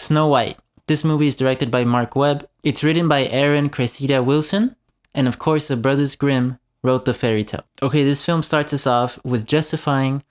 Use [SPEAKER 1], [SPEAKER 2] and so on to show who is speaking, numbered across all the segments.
[SPEAKER 1] Snow White. This movie is directed by Mark Webb. It's written by Aaron Cressida Wilson. And of course, the Brothers Grimm wrote the fairy tale. Okay, this film starts us off with justifying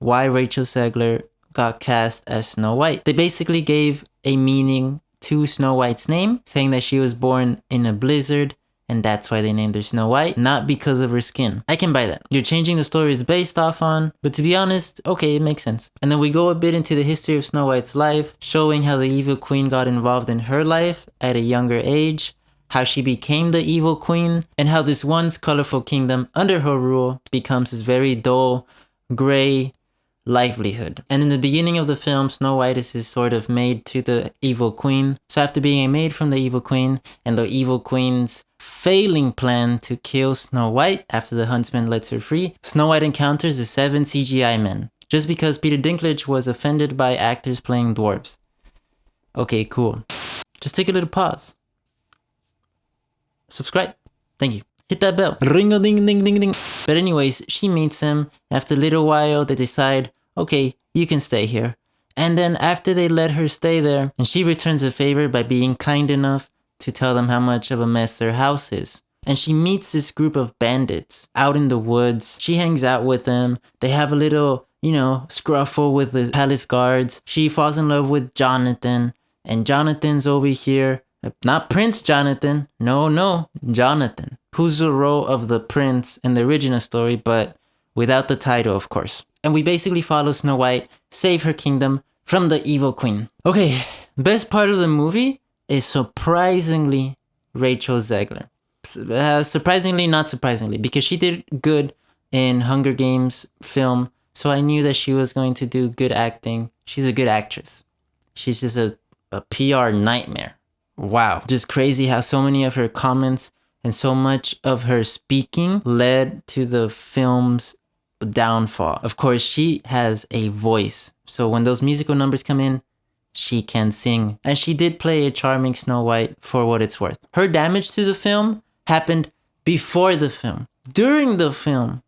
[SPEAKER 1] why Rachel Zegler got cast as Snow White. They basically gave a meaning to Snow White's name, saying that she was born in a blizzard and that's why they named her Snow White, not because of her skin. I can buy that. You're changing the story it's based off on, but to be honest, okay, it makes sense. And then we go a bit into the history of Snow White's life, showing how the evil queen got involved in her life at a younger age, how she became the evil queen, and how this once colorful kingdom under her rule becomes this very dull, gray livelihood. And in the beginning of the film, Snow White is this sort of maid to the evil queen. So after being a maid from the evil queen and the evil queen's failing plan to kill Snow White after the huntsman lets her free, Snow White encounters the 7 CGI men, just because Peter Dinklage was offended by actors playing dwarves. Okay, cool. Just take a little pause. Subscribe. Thank you. Hit that bell. Ring-a-ding-ding-ding-ding. But anyways, she meets him. After a little while, they decide, okay, you can stay here. And then after they let her stay there, and she returns a favor by being kind enough to tell them how much of a mess their house is. And she meets this group of bandits out in the woods. She hangs out with them. They have a little, scruffle with the palace guards. She falls in love with Jonathan. And Jonathan's over here. Not Prince Jonathan. No, Jonathan. Who's the role of the prince in the original story, but without the title, of course. And we basically follow Snow White save her kingdom from the evil queen. Okay, best part of the movie is surprisingly Rachel Zegler. Surprisingly, not surprisingly, because she did good in Hunger Games film, so I knew that she was going to do good acting. She's a good actress. She's just a PR nightmare. Wow, just crazy how so many of her comments and so much of her speaking led to the film's downfall. Of course, she has a voice, so when those musical numbers come in, she can sing. And she did play a charming Snow White for what it's worth. Her damage to the film happened before the film. During the film,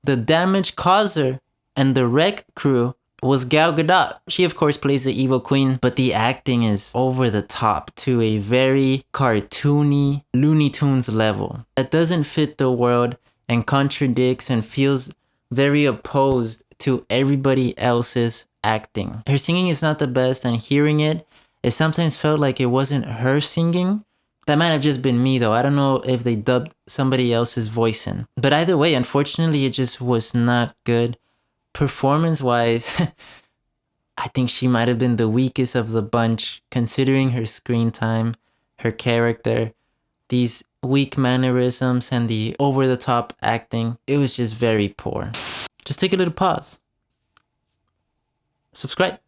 [SPEAKER 1] the damage causer and the wreck crew was Gal Gadot. She of course plays the evil queen, but the acting is over the top to a very cartoony Looney Tunes level that doesn't fit the world and contradicts and feels very opposed to everybody else's acting. Her singing is not the best, and hearing it sometimes felt like it wasn't her singing. That might have just been me though. I don't know if they dubbed somebody else's voice in. But either way, unfortunately, it just was not good. Performance-wise, I think she might have been the weakest of the bunch, considering her screen time, her character, these weak mannerisms, and the over-the-top acting. It was just very poor. Just take a little pause. Subscribe.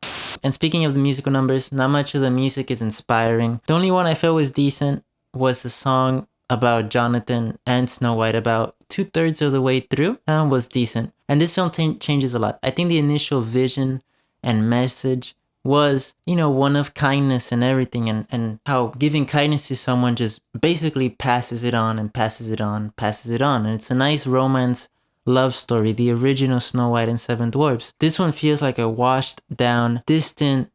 [SPEAKER 1] And speaking of the musical numbers, not much of the music is inspiring. The only one I felt was decent was the song about Jonathan and Snow White about 2/3 of the way through. That one was decent. And this film changes a lot. I think the initial vision and message was, one of kindness and everything, and how giving kindness to someone just basically passes it on and passes it on, passes it on. And it's a nice romance love story, the original Snow White and Seven Dwarfs. This one feels like a washed down, distant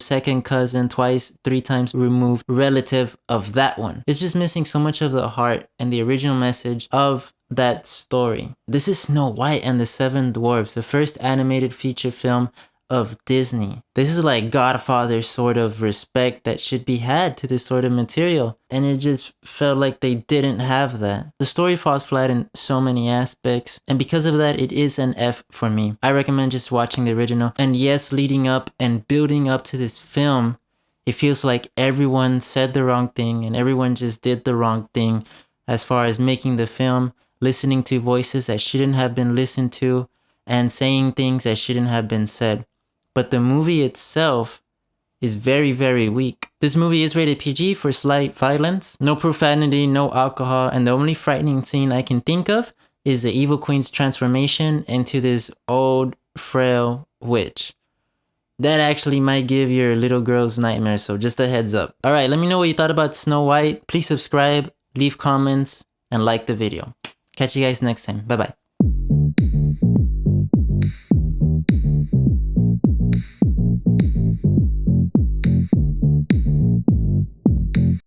[SPEAKER 1] second cousin, twice, 3 times removed relative of that one. It's just missing so much of the heart and the original message of that story. This is Snow White and the Seven Dwarfs, the first animated feature film of Disney. This is like Godfather sort of respect that should be had to this sort of material, and it just felt like they didn't have that. The story falls flat in so many aspects, and because of that, it is an F for me. I recommend just watching the original. And yes, leading up and building up to this film, it feels like everyone said the wrong thing and everyone just did the wrong thing as far as making the film, listening to voices that shouldn't have been listened to, and saying things that shouldn't have been said. But the movie itself is very, very weak. This movie is rated PG for slight violence, no profanity, no alcohol, and the only frightening scene I can think of is the evil queen's transformation into this old, frail witch. That actually might give your little girls nightmares, so just a heads up. Alright, let me know what you thought about Snow White. Please subscribe, leave comments, and like the video. Catch you guys next time. Bye-bye.